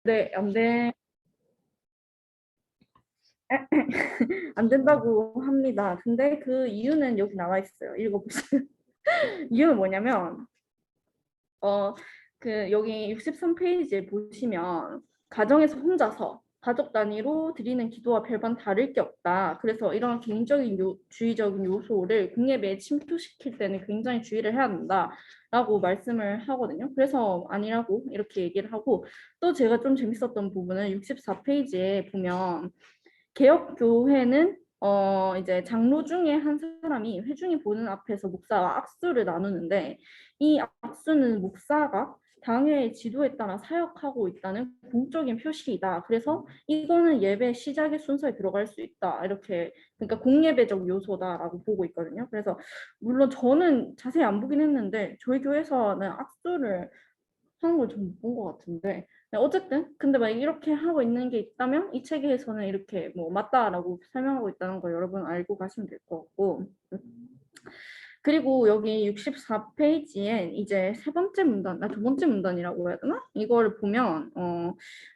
네, 안 된다고 합니다. 근데 그 이유는 여기 나와 있어요. 읽어보세요. 이유는 뭐냐면, 어, 여기 63페이지에 보시면, 가정에서 혼자서 가족 단위로 드리는 기도와 별반 다를 게 없다. 그래서 이런 개인적인 주의적인 요소를 공예배에 침투시킬 때는 굉장히 주의를 해야 된다라고 말씀을 하거든요. 그래서 아니라고 이렇게 얘기를 하고, 또 제가 좀 재밌었던 부분은 64페이지에 보면, 개혁교회는 이제 장로 중에 한 사람이 회중이 보는 앞에서 목사와 악수를 나누는데, 이 악수는 목사가 당회의 지도에 따라 사역하고 있다는 공적인 표시이다. 그래서 이거는 예배 시작의 순서에 들어갈 수 있다. 이렇게, 그러니까 공예배적 요소다라고 보고 있거든요. 그래서 물론 저는 자세히 안 보긴 했는데 저희 교회에서는 악수를 하는 걸 좀 못 본 것 같은데, 네, 어쨌든 근데 막 이렇게 하고 있는 게 있다면 이 책에서는 이렇게 뭐 맞다라고 설명하고 있다는 걸 여러분 알고 가시면 될 것 같고, 그리고 여기 64페이지에 이제 세 번째 문단, 두 번째 문단이라고 해야 되나? 이걸 보면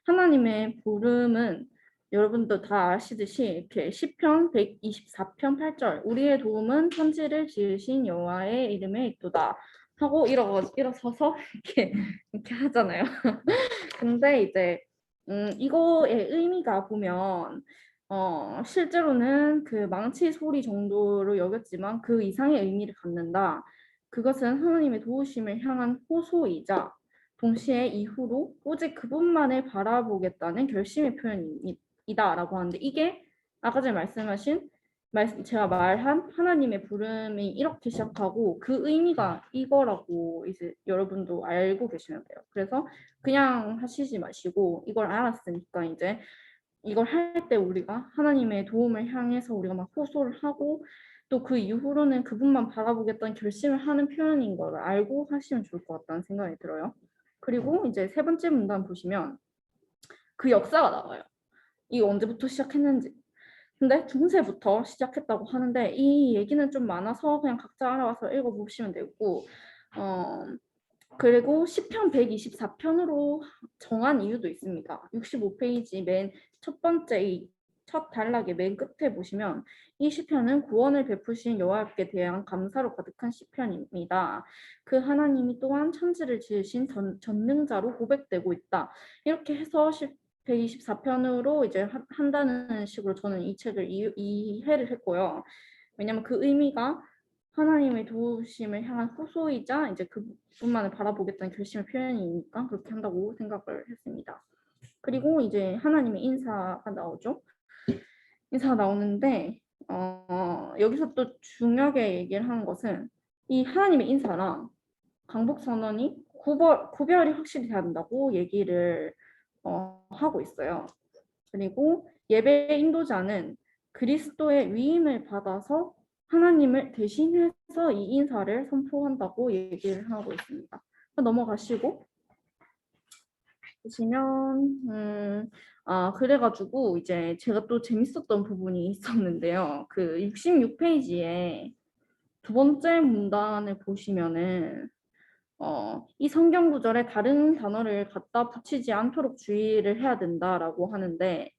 하나님의 부름은 여러분도 다 아시듯이 이렇게 시편 124편 8절, 우리의 도움은 천지를 지으신 여호와의 이름에 있도다 하고 일어서서 이렇게 하잖아요. 근데 이제 이거의 의미가 보면 실제로는 그 망치 소리 정도로 여겼지만 그 이상의 의미를 갖는다. 그것은 하나님의 도우심을 향한 호소이자 동시에 이후로 오직 그분만을 바라보겠다는 결심의 표현이다라고 하는데, 이게 아까 전에 말씀하신 제가 말한 하나님의 부름이 이렇게 시작하고 그 의미가 이거라고 이제 여러분도 알고 계시면 돼요. 그래서 그냥 하시지 마시고 이걸 알았으니까 이제 이걸 할 때 우리가 하나님의 도움을 향해서 우리가 막 호소를 하고 또 그 이후로는 그분만 바라보겠다는 결심을 하는 표현인 걸 알고 하시면 좋을 것 같다는 생각이 들어요. 그리고 이제 세 번째 문단 보시면 그 역사가 나와요. 이게 언제부터 시작했는지. 근데 중세부터 시작했다고 하는데 이 얘기는 좀 많아서 그냥 각자 알아와서 읽어보시면 되고, 어, 그리고 시편 124편으로 정한 이유도 있습니다. 65페이지 맨 첫 번째 이 첫 단락의 맨 끝에 보시면 이 시편은 구원을 베푸신 여호와께 대한 감사로 가득한 시편입니다. 그 하나님이 또한 천지를 지으신 전능자로 고백되고 있다. 이렇게 해서 124편으로 이제 한다는 식으로 저는 이 책을 이해를 했고요. 왜냐면 그 의미가 하나님의 도우심을 향한 호소이자 이제 그분만을 바라보겠다는 결심의 표현이니까 그렇게 한다고 생각을 했습니다. 그리고 이제 하나님의 인사가 나오죠. 인사가 나오는데 여기서 또 중요하게 얘기를 하는 것은 이 하나님의 인사랑 강복선언이 구별이 확실히 돼야 된다고 얘기를 하고 있어요. 그리고 예배 인도자는 그리스도의 위임을 받아서 하나님을 대신해서 이 인사를 선포한다고 얘기를 하고 있습니다. 넘어가시고 보시면 그래가지고 이제 제가 또 재밌었던 부분이 있었는데요. 그 66페이지에 두 번째 문단을 보시면은 이 성경 구절에 다른 단어를 갖다 붙이지 않도록 주의를 해야 된다라고 하는데,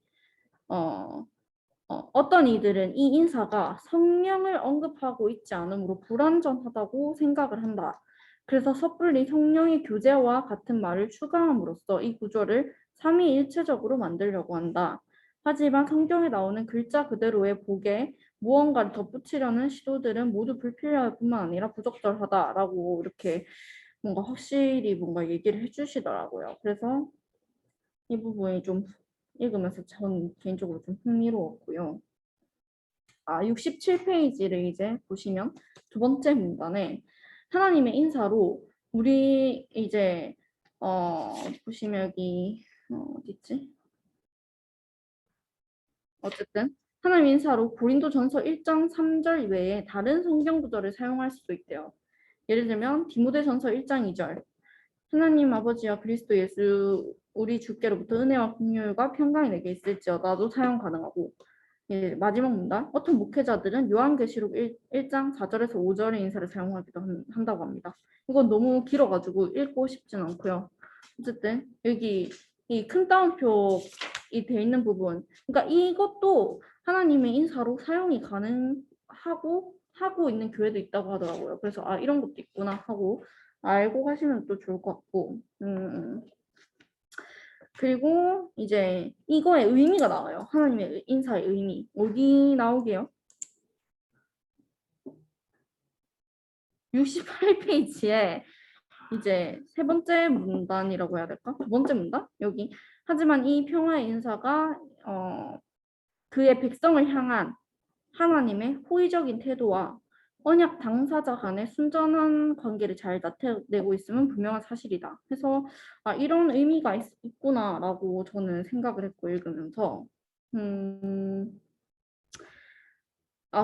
어떤 이들은 이 인사가 성령을 언급하고 있지 않으므로 불완전하다고 생각을 한다. 그래서 섣불리 성령의 교제와 같은 말을 추가함으로써 이 구조를 삼위일체적으로 만들려고 한다. 하지만 성경에 나오는 글자 그대로의 복에 무언가를 덧붙이려는 시도들은 모두 불필요할 뿐만 아니라 부적절하다라고 이렇게 뭔가 확실히 뭔가 얘기를 해주시더라고요. 그래서 이 부분이 좀 읽으면서 전 개인적으로 좀 흥미로웠고요. 67페이지를 이제 보시면 두 번째 문단에 하나님의 인사로 우리 이제 보시면 여기 어디 있지? 어쨌든 하나님 인사로 고린도전서 1장 3절 외에 다른 성경 구절을 사용할 수도 있대요. 예를 들면 디모데전서 1장 2절 하나님 아버지와 그리스도 예수 우리 주께로부터 은혜와 긍휼과 평강이 내게 있을지어다도 사용 가능하고, 예, 마지막 문단 어떤 목회자들은 요한계시록 1장 4절에서 5절의 인사를 사용하기도 한다고 합니다. 이건 너무 길어가지고 읽고 싶진 않고요. 어쨌든 여기 이 큰 따옴표이 돼 있는 부분, 그러니까 이것도 하나님의 인사로 사용이 하고 있는 교회도 있다고 하더라고요. 그래서 아 이런 것도 있구나 하고 알고 가시면 또 좋을 것 같고. 그리고 이제 이거의 의미가 나와요. 하나님의 인사의 의미. 어디 나오게요? 68페이지에 이제 세 번째 문단이라고 해야 될까? 두 번째 문단? 여기. 하지만 이 평화의 인사가 그의 백성을 향한 하나님의 호의적인 태도와 언약 당사자 간의 순전한 관계를 잘 나타내고 있음은 분명한 사실이다. 그래서 아, 이런 의미가 있구나라고 저는 생각을 했고 읽으면서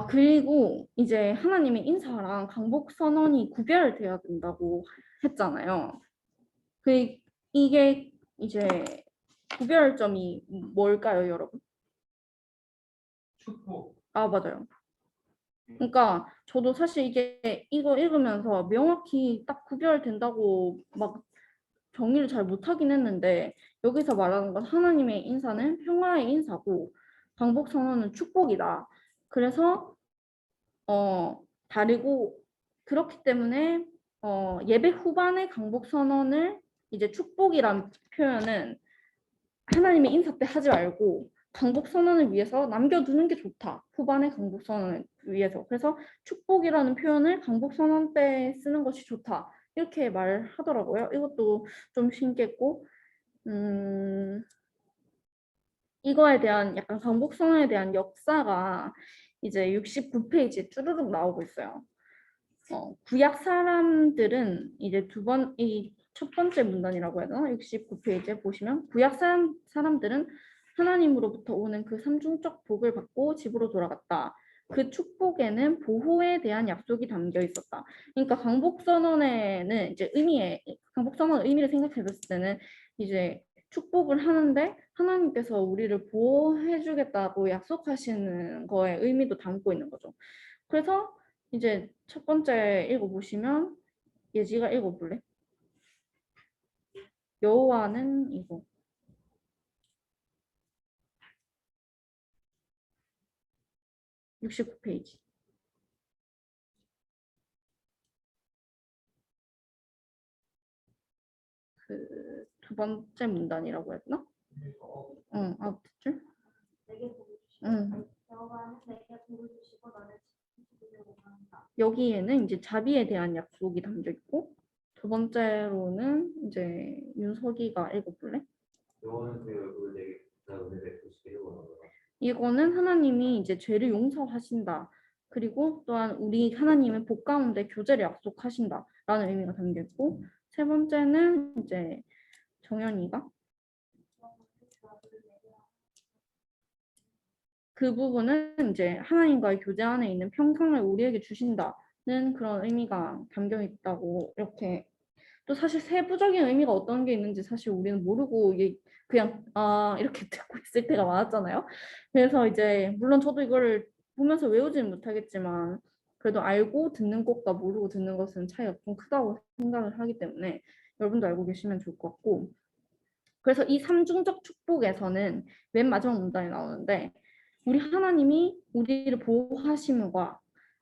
그리고 이제 하나님의 인사랑 강복 선언이 구별돼야 된다고 했잖아요. 이게 이제 구별점이 뭘까요, 여러분? 축복. 아, 맞아요. 그러니까 저도 사실 이거 읽으면서 명확히 딱 구별된다고 막 정리를 잘 못하긴 했는데 여기서 말하는 건 하나님의 인사는 평화의 인사고 강복 선언은 축복이다. 그래서 다르고 그렇기 때문에 예배 후반의 강복 선언을 이제 축복이란 표현은 하나님의 인사 때 하지 말고 강복 선언을 위해서 남겨두는 게 좋다. 후반의 강복 선언을 위해서. 그래서 축복이라는 표현을 강복 선언 때 쓰는 것이 좋다. 이렇게 말하더라고요. 이것도 좀 신기했고, 이거에 대한 약간 강복 선언에 대한 역사가 이제 69페이지에 쭈르륵 나오고 있어요. 구약 사람들은 이제 이 첫 번째 문단이라고 해야 되나? 69페이지에 보시면 구약 사람들은 하나님으로부터 오는 그 삼중적 복을 받고 집으로 돌아갔다. 그 축복에는 보호에 대한 약속이 담겨 있었다. 그러니까 강복선언에는 이제 강복선언 의미를 생각해 봤을 때는 이제 축복을 하는데 하나님께서 우리를 보호해 주겠다고 약속하시는 거에 의미도 담고 있는 거죠. 그래서 이제 첫 번째 읽어보시면 예지가 읽어볼래? 여호와는 이거 69페이지 그 두 번째 문단이라고 했나? 응, 아홉 줄? 응. 여기에는 이제 자비에 대한 약속이 담겨 있고 두 번째로는 이제 윤석이가 읽어볼래? 이거는 하나님이 이제 죄를 용서하신다. 그리고 또한 우리 하나님은 복 가운데 교제를 약속하신다라는 의미가 담겨 있고 세 번째는 이제 정연이가 그 부분은 이제 하나님과의 교제 안에 있는 평강을 우리에게 주신다는 그런 의미가 담겨 있다고 이렇게 또 사실 세부적인 의미가 어떤 게 있는지 사실 우리는 모르고 그냥 이렇게 듣고 있을 때가 많았잖아요. 그래서 이제 물론 저도 이거를 보면서 외우지는 못하겠지만 그래도 알고 듣는 것과 모르고 듣는 것은 차이가 좀 크다고 생각을 하기 때문에 여러분도 알고 계시면 좋을 것 같고 그래서 이 삼중적 축복에서는 맨 마지막 문단이 나오는데 우리 하나님이 우리를 보호하심과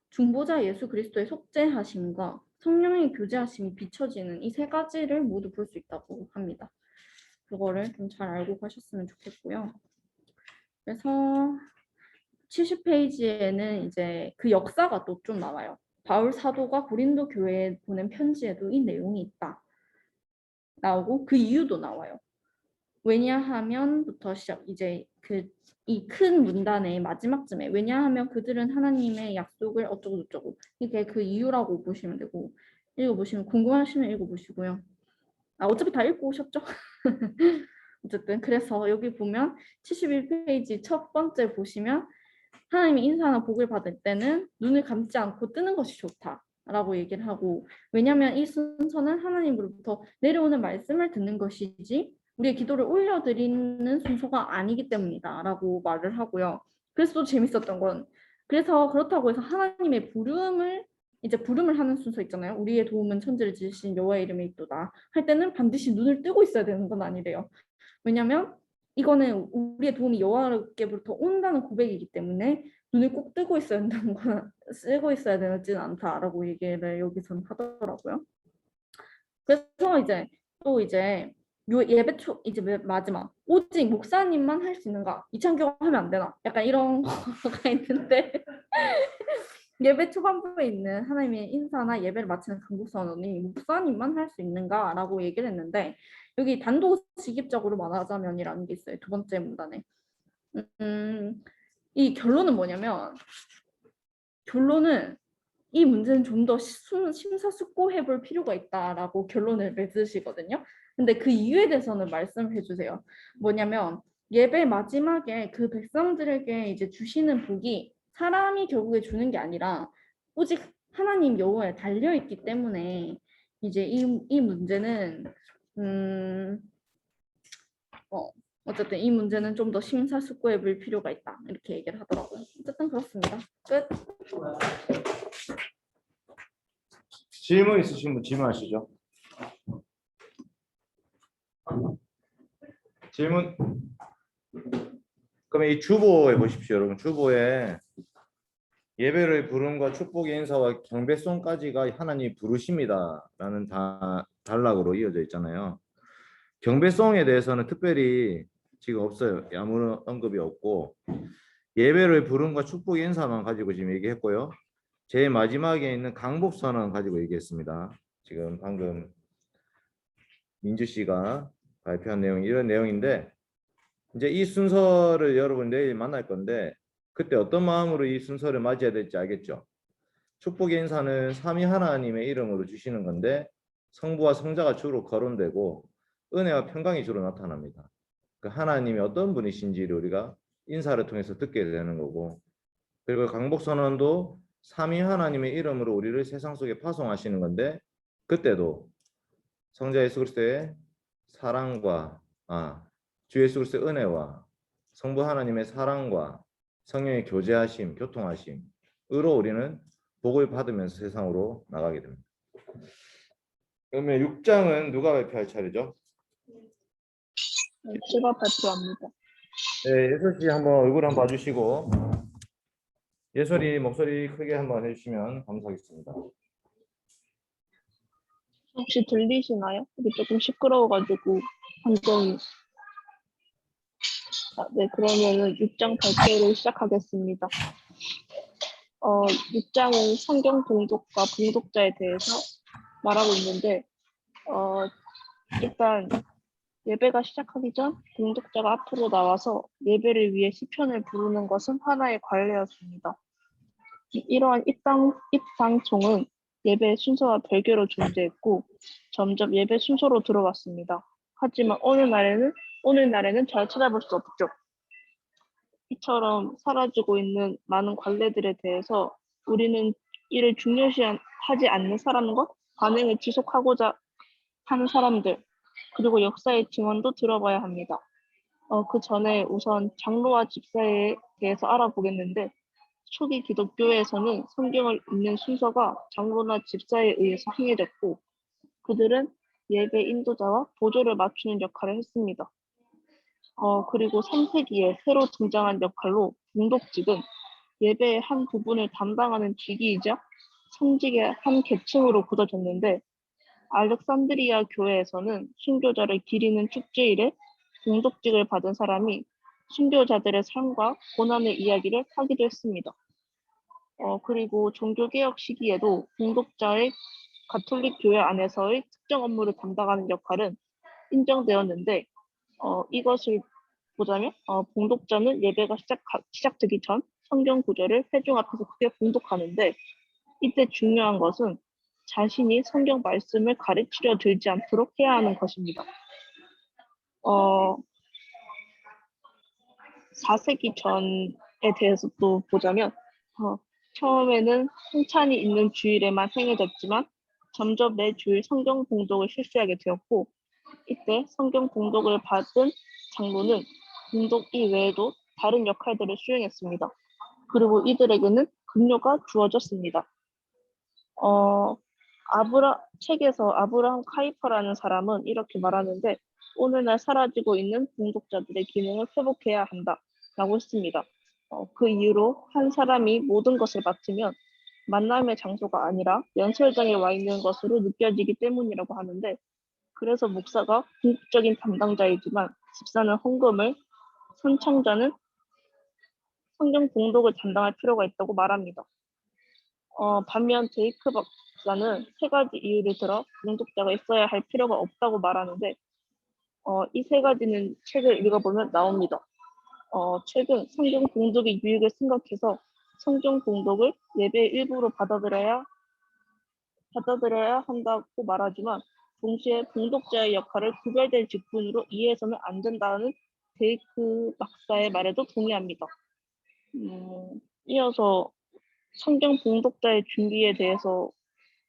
중보자 예수 그리스도의 속죄하심과 성령의 교제하심이 비춰지는 이 세 가지를 모두 볼 수 있다고 합니다. 그거를 좀 잘 알고 가셨으면 좋겠고요. 그래서 70페이지에는 이제 그 역사가 또 좀 나와요. 바울 사도가 고린도 교회에 보낸 편지에도 이 내용이 있다. 나오고 그 이유도 나와요. 왜냐하면부터 이제 이 큰 문단의 마지막쯤에 왜냐하면 그들은 하나님의 약속을 어쩌고 저쩌고 이게 그 이유라고 보시면 되고 읽어보시면 궁금하시면 읽어보시고요. 어차피 다 읽고 오셨죠? 어쨌든 그래서 여기 보면 71페이지 첫 번째 보시면 하나님이 인사나 복을 받을 때는 눈을 감지 않고 뜨는 것이 좋다라고 얘기를 하고 왜냐하면 이 순서는 하나님으로부터 내려오는 말씀을 듣는 것이지 우리의 기도를 올려드리는 순서가 아니기 때문이다 라고 말을 하고요. 그래서 또 재밌었던 건 그래서 그렇다고 해서 하나님의 부름을 하는 순서 있잖아요. 우리의 도움은 천지를 지으신 여호와의 이름에 있도다 할 때는 반드시 눈을 뜨고 있어야 되는 건 아니래요. 왜냐면 이거는 우리의 도움이 여호와께로부터 온다는 고백이기 때문에 눈을 꼭 뜨고 있어야 된다는 건 쓰고 있어야 되지는 않다라고 얘기를 여기서는 하더라고요. 그래서 이제 또 이제 요 예배 초 이제 마지막 오직 목사님만 할 수 있는가? 이창경 하면 안 되나? 약간 이런 거가 있는데 예배 초반부에 있는 하나님의 인사나 예배를 마치는 강독선언이 목사님만 할 수 있는가라고 얘기를 했는데 여기 단도직입적으로 말하자면이라는 게 있어요. 두 번째 문단에. 이 결론은 뭐냐면 결론은 이 문제는 좀 더 심사숙고해 볼 필요가 있다라고 결론을 맺으시거든요. 근데 그 이유에 대해서는 말씀해 주세요. 뭐냐면 예배 마지막에 그 백성들에게 이제 주시는 복이 사람이 결국에 주는 게 아니라 오직 하나님 여호와에 달려 있기 때문에 이제 이 문제는 어, 어쨌든 이 문제는 좀 더 심사숙고해 볼 필요가 있다 이렇게 얘기를 하더라고요. 어쨌든 그렇습니다. 끝. 질문 있으신 분 질문하시죠. 질문. 그러면 이 주보에 보십시오, 여러분. 주보에 예배를 부름과 축복의 인사와 경배송까지가 하나님이 부르십니다라는 단락으로 이어져 있잖아요. 경배송에 대해서는 특별히 지금 없어요. 아무런 언급이 없고 예배를 부름과 축복의 인사만 가지고 지금 얘기했고요. 제일 마지막에 있는 강복선언 가지고 얘기했습니다. 지금 방금 민주 씨가 발표한 내용이 이런 내용인데 이제 이 순서를 여러분 내일 만날 건데 그때 어떤 마음으로 이 순서를 맞이해야 될지 알겠죠? 축복의 인사는 삼위 하나님의 이름으로 주시는 건데 성부와 성자가 주로 거론되고 은혜와 평강이 주로 나타납니다. 그 하나님이 어떤 분이신지를 우리가 인사를 통해서 듣게 되는 거고 그리고 강복선언도 삼위 하나님의 이름으로 우리를 세상 속에 파송하시는 건데 그때도 성자 예수 그리스도의 사랑과 주 예수 그리스도의 은혜와 성부 하나님의 사랑과 성령의 교제하심, 교통하심으로 우리는 복을 받으면서 세상으로 나가게 됩니다. 그러면 6장은 누가 발표할 차례죠? 제가 발표합니다. 네, 예솔씨 한번 얼굴 한번 봐주시고 예솔이 목소리 크게 한번 해주시면 감사하겠습니다. 혹시 들리시나요? 이게 조금 시끄러워가지고 환경이. 네, 그러면은 6장 발표를 시작하겠습니다. 6장은 성경 봉독과 봉독자에 대해서 말하고 있는데 일단 예배가 시작하기 전 봉독자가 앞으로 나와서 예배를 위해 시편을 부르는 것은 하나의 관례였습니다. 이러한 입상총은 예배 순서와 별개로 존재했고 점점 예배 순서로 들어왔습니다. 하지만 오늘날에는 잘 찾아볼 수 없죠. 이처럼 사라지고 있는 많은 관례들에 대해서 우리는 이를 중요시하지 않는 사람과 반응을 지속하고자 하는 사람들 그리고 역사의 증언도 들어봐야 합니다. 그 전에 우선 장로와 집사에 대해서 알아보겠는데 초기 기독교에서는 성경을 읽는 순서가 장로나 집사에 의해서 행해졌고 그들은 예배 인도자와 보조를 맞추는 역할을 했습니다. 그리고 3세기에 새로 등장한 역할로 봉독직은 예배의 한 부분을 담당하는 직위이자 성직의 한 계층으로 굳어졌는데 알렉산드리아 교회에서는 순교자를 기리는 축제일에 봉독직을 받은 사람이 순교자들의 삶과 고난의 이야기를 하기도 했습니다. 그리고 종교개혁 시기에도 봉독자의 가톨릭 교회 안에서의 특정 업무를 담당하는 역할은 인정되었는데 이것을 보자면 봉독자는 예배가 시작되기 전 성경 구절을 회중 앞에서 크게 봉독하는데 이때 중요한 것은 자신이 성경 말씀을 가르치려 들지 않도록 해야 하는 것입니다. 4세기 전에 대해서 또 보자면 처음에는 승찬이 있는 주일에만 행해졌지만 점점 매 주일 성경 봉독을 실시하게 되었고 이때 성경 봉독을 받은 장로는 봉독 이외에도 다른 역할들을 수행했습니다. 그리고 이들에게는 급료가 주어졌습니다. 책에서 아브라함 카이퍼라는 사람은 이렇게 말하는데 오늘날 사라지고 있는 봉독자들의 기능을 회복해야 한다라고 했습니다. 그 이유로 한 사람이 모든 것을 맡으면 만남의 장소가 아니라 연설장에 와 있는 것으로 느껴지기 때문이라고 하는데, 그래서 목사가 궁극적인 담당자이지만 집사는 헌금을, 선창자는 성경 봉독을 담당할 필요가 있다고 말합니다. 반면 데이크 박사는 세 가지 이유를 들어 봉독자가 있어야 할 필요가 없다고 말하는데, 이 세 가지는 책을 읽어보면 나옵니다. 최근 성경 봉독의 유익을 생각해서 성경 봉독을 예배의 일부로 받아들여야 한다고 말하지만, 동시에 봉독자의 역할을 구별된 직분으로 이해해서는 안 된다는 데이크 박사의 말에도 동의합니다. 이어서 성경 봉독자의 준비에 대해서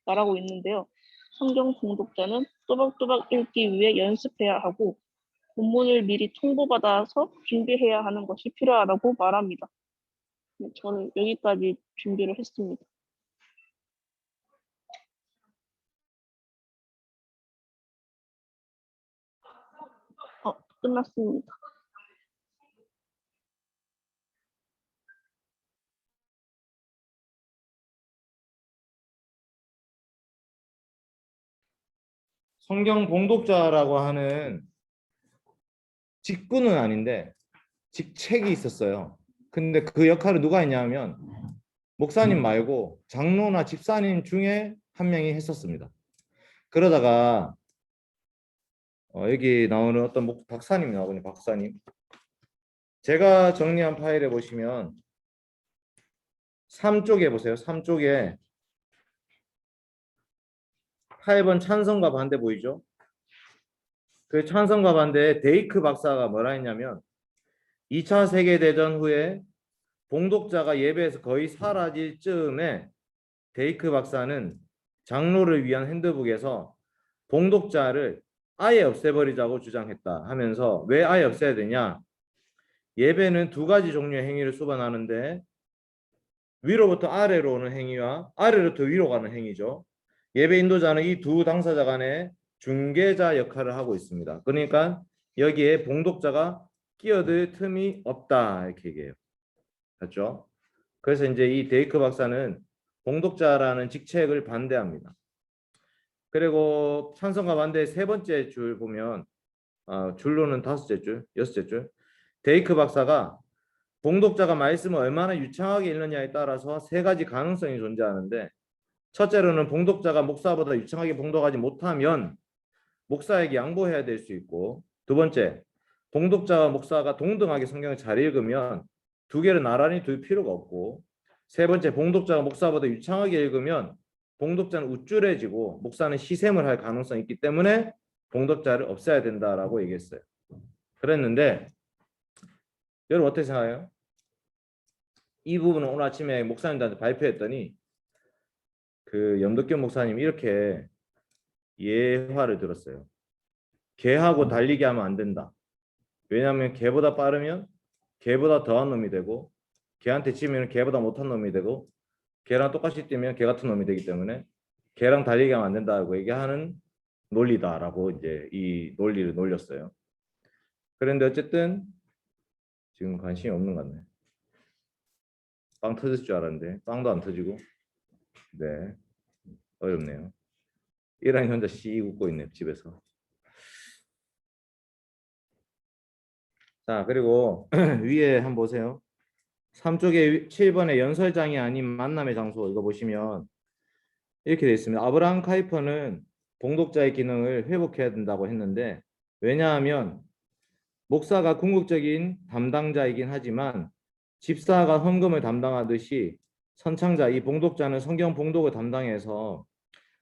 말하고 있는데요. 성경 봉독자는 또박또박 읽기 위해 연습해야 하고 본문을 미리 통보받아서 준비해야 하는 것이 필요하다고 말합니다. 저는 여기까지 준비를 했습니다. 끝났습니다. 성경 봉독자라고 하는 직분은 아닌데 직책이 있었어요. 근데 그 역할을 누가 했냐면 목사님 말고 장로나 집사님 중에 한 명이 했었습니다. 그러다가 여기 나오는 어떤 박사님이 나오거든요. 박사님. 제가 정리한 파일에 보시면 3쪽에 보세요. 3쪽에 8번 찬성과 반대 보이죠? 그 찬성과 반대에 데이크 박사가 뭐라 했냐면 2차 세계대전 후에 봉독자가 예배에서 거의 사라질 즈음에 데이크 박사는 장로를 위한 핸드북에서 봉독자를 아예 없애버리자고 주장했다 하면서, 왜 아예 없애야 되냐? 예배는 두 가지 종류의 행위를 수반하는데 위로부터 아래로 오는 행위와 아래로부터 위로 가는 행위죠. 예배 인도자는 이 두 당사자 간의 중개자 역할을 하고 있습니다. 그러니까 여기에 봉독자가 끼어들 틈이 없다 이렇게 얘기해요. 맞죠? 그래서 이제 이 데이크 박사는 봉독자라는 직책을 반대합니다. 그리고 찬성과 반대의 세 번째 줄 보면 줄로는 다섯째 줄, 여섯째 줄. 데이크 박사가 봉독자가 말씀을 얼마나 유창하게 읽느냐에 따라서 세 가지 가능성이 존재하는데, 첫째로는 봉독자가 목사보다 유창하게 봉독하지 못하면 목사에게 양보해야 될 수 있고, 두 번째, 봉독자와 목사가 동등하게 성경을 잘 읽으면 두 개를 나란히 둘 필요가 없고, 세 번째, 봉독자가 목사보다 유창하게 읽으면 봉독자는 우쭐해지고 목사는 시샘을 할 가능성이 있기 때문에 봉독자를 없애야 된다라고 얘기했어요. 그랬는데 여러분 어떻게 생각해요? 이 부분은 오늘 아침에 목사님들한테 발표했더니 그 염덕균 목사님이 이렇게 예화를 들었어요. 개하고 달리기 하면 안 된다. 왜냐하면 개보다 빠르면 개보다 더한 놈이 되고, 개한테 치면 개보다 못한 놈이 되고, 개랑 똑같이 뛰면 개 같은 놈이 되기 때문에 개랑 달리기 하면 안 된다고 얘기하는 논리다라고 이제 이 논리를 놀렸어요. 그런데 어쨌든 지금 관심이 없는 것 같네. 빵 터질 줄 알았는데 빵도 안 터지고, 네, 어렵네요. 이란이 혼자 씩 웃고 있네 집에서. 자, 그리고 위에 한번 보세요. 3쪽에 7번에 연설장이 아닌 만남의 장소, 이거 보시면 이렇게 되어 있습니다. 아브라함 카이퍼는 봉독자의 기능을 회복해야 된다고 했는데, 왜냐하면 목사가 궁극적인 담당자이긴 하지만 집사가 헌금을 담당하듯이 선창자, 이 봉독자는 성경 봉독을 담당해서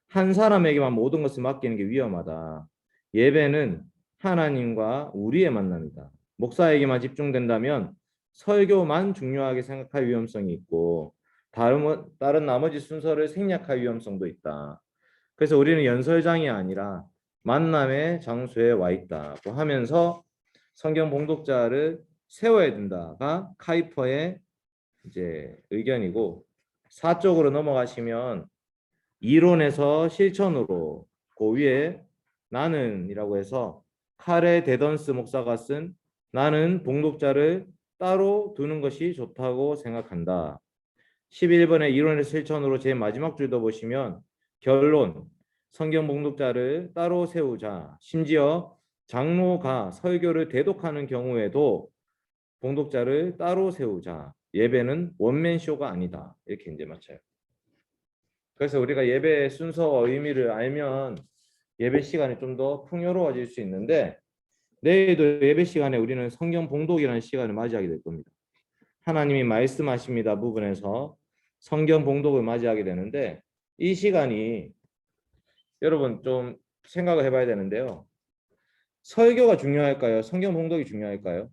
한 사람에게만 모든 것을 맡기는 게 위험하다. 예배는 하나님과 우리의 만남이다. 목사에게만 집중된다면 설교만 중요하게 생각할 위험성이 있고 다른 나머지 순서를 생략할 위험성도 있다. 그래서 우리는 연설장이 아니라 만남의 장소에 와 있다고 하면서 성경 봉독자를 세워야 된다가 카이퍼의 이제 의견이고, 4쪽으로 넘어가시면 이론에서 실천으로 그 위에 나는이라고 해서 카레 데던스 목사가 쓴 나는 봉독자를 따로 두는 것이 좋다고 생각한다. 11번의 이론의 실천으로 제 마지막 줄도 보시면 결론, 성경 봉독자를 따로 세우자. 심지어 장로가 설교를 대독하는 경우에도 봉독자를 따로 세우자. 예배는 원맨쇼가 아니다. 이렇게 이제 맞춰요. 그래서 우리가 예배 순서와 의미를 알면 예배 시간이 좀 더 풍요로워질 수 있는데 내일도 예배 시간에 우리는 성경 봉독이라는 시간을 맞이하게 될 겁니다. 하나님이 말씀하십니다 부분에서 성경 봉독을 맞이하게 되는데 이 시간이 여러분 좀 생각을 해봐야 되는데요. 설교가 중요할까요? 성경 봉독이 중요할까요?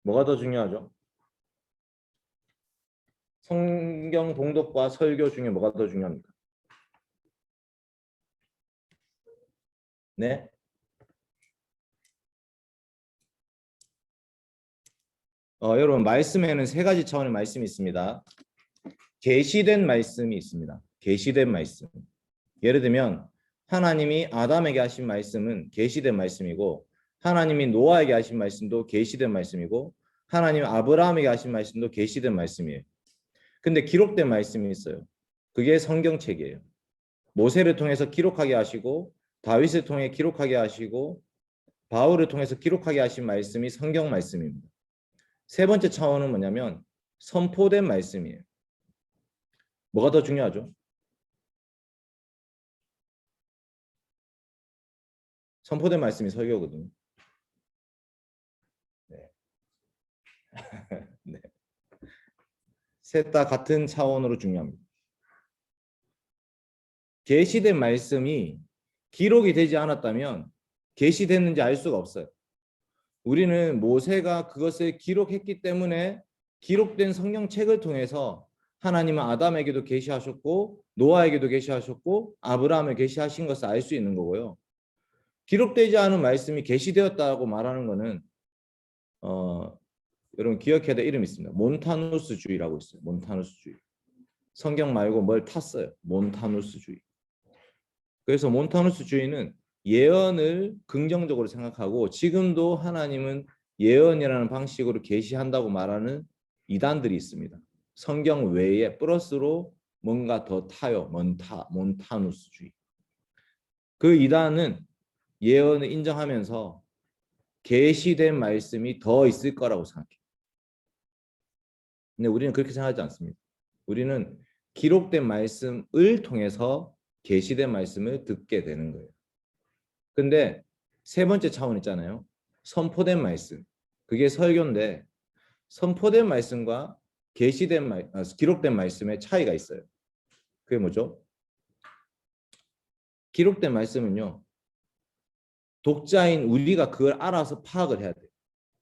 뭐가 더 중요하죠? 성경 봉독과 설교 중에 뭐가 더 중요합니까? 네? 여러분 말씀에는 세 가지 차원의 말씀이 있습니다. 계시된 말씀이 있습니다. 계시된 말씀. 예를 들면 하나님이 아담에게 하신 말씀은 계시된 말씀이고 하나님이 노아에게 하신 말씀도 계시된 말씀이고 하나님이 아브라함에게 하신 말씀도 계시된 말씀이에요. 근데 기록된 말씀이 있어요. 그게 성경책이에요. 모세를 통해서 기록하게 하시고 다윗을 통해 기록하게 하시고 바울을 통해서 기록하게 하신 말씀이 성경 말씀입니다. 세 번째 차원은 뭐냐면 선포된 말씀이에요. 뭐가 더 중요하죠? 선포된 말씀이 설교거든요. 네. 네. 셋 다 같은 차원으로 중요합니다. 계시된 말씀이 기록이 되지 않았다면 계시됐는지 알 수가 없어요. 우리는 모세가 그것을 기록했기 때문에 기록된 성경책을 통해서 하나님은 아담에게도 계시하셨고 노아에게도 계시하셨고 아브라함에 계시하신 것을 알 수 있는 거고요. 기록되지 않은 말씀이 계시되었다고 말하는 것은 여러분 기억해야 될 이름이 있습니다. 몬타누스주의라고 있어요. 몬타누스주의. 성경 말고 뭘 탔어요. 몬타누스주의. 그래서 몬타누스주의는 예언을 긍정적으로 생각하고 지금도 하나님은 예언이라는 방식으로 계시한다고 말하는 이단들이 있습니다. 성경 외에 플러스로 뭔가 더 타요. 몬타누스주의. 그 이단은 예언을 인정하면서 계시된 말씀이 더 있을 거라고 생각해요. 근데 우리는 그렇게 생각하지 않습니다. 우리는 기록된 말씀을 통해서 계시된 말씀을 듣게 되는 거예요. 근데 세 번째 차원 있잖아요. 선포된 말씀. 그게 설교인데 선포된 말씀과 기록된 말씀의 차이가 있어요. 그게 뭐죠? 기록된 말씀은요. 독자인 우리가 그걸 알아서 파악을 해야 돼요.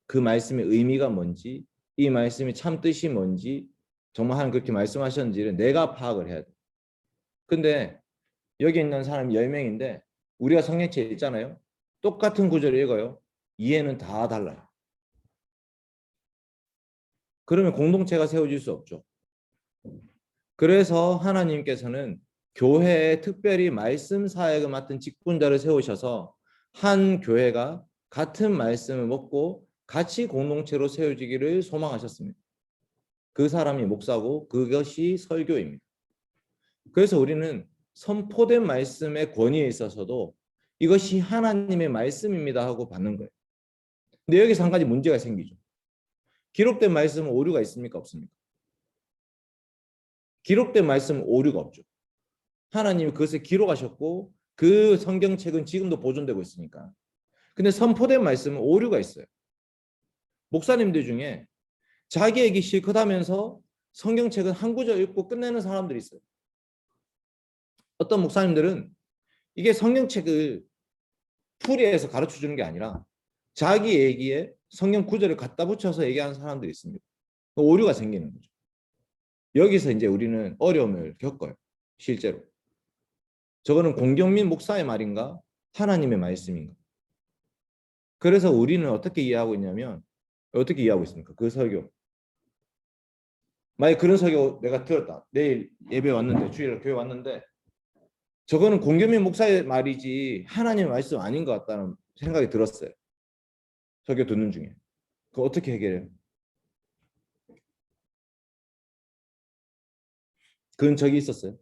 그 말씀의 의미가 뭔지, 이 말씀의 참 뜻이 뭔지, 정말 하나님 그렇게 말씀하셨는지를 내가 파악을 해야 돼요. 근데 여기 있는 사람이 10명인데 우리가 성경책 읽잖아요. 똑같은 구절을 읽어요. 이해는 다 달라요. 그러면 공동체가 세워질 수 없죠. 그래서 하나님께서는 교회에 특별히 말씀 사역을 맡은 직분자를 세우셔서 한 교회가 같은 말씀을 먹고 같이 공동체로 세워지기를 소망하셨습니다. 그 사람이 목사고 그것이 설교입니다. 그래서 우리는 선포된 말씀의 권위에 있어서도 이것이 하나님의 말씀입니다 하고 받는 거예요. 근데 여기서 한 가지 문제가 생기죠. 기록된 말씀은 오류가 있습니까? 없습니까? 기록된 말씀은 오류가 없죠. 하나님이 그것을 기록하셨고 그 성경책은 지금도 보존되고 있으니까. 근데 선포된 말씀은 오류가 있어요. 목사님들 중에 자기 얘기 실컷 하면서 성경책은 한 구절 읽고 끝내는 사람들이 있어요. 어떤 목사님들은 이게 성경책을 풀이해서 가르쳐 주는 게 아니라 자기 얘기에 성경 구절을 갖다 붙여서 얘기하는 사람들이 있습니다. 오류가 생기는 거죠. 여기서 이제 우리는 어려움을 겪어요. 실제로. 저거는 공경민 목사의 말인가? 하나님의 말씀인가? 그래서 우리는 어떻게 이해하고 있냐면 어떻게 이해하고 있습니까? 그 설교. 만약에 그런 설교 내가 들었다. 내일 예배 왔는데 주일날 교회 왔는데 저거는 공경민 목사의 말이지 하나님의 말씀 아닌 것 같다는 생각이 들었어요. 설교 듣는 중에. 그거 어떻게 해결해요? 그런 적이 있었어요?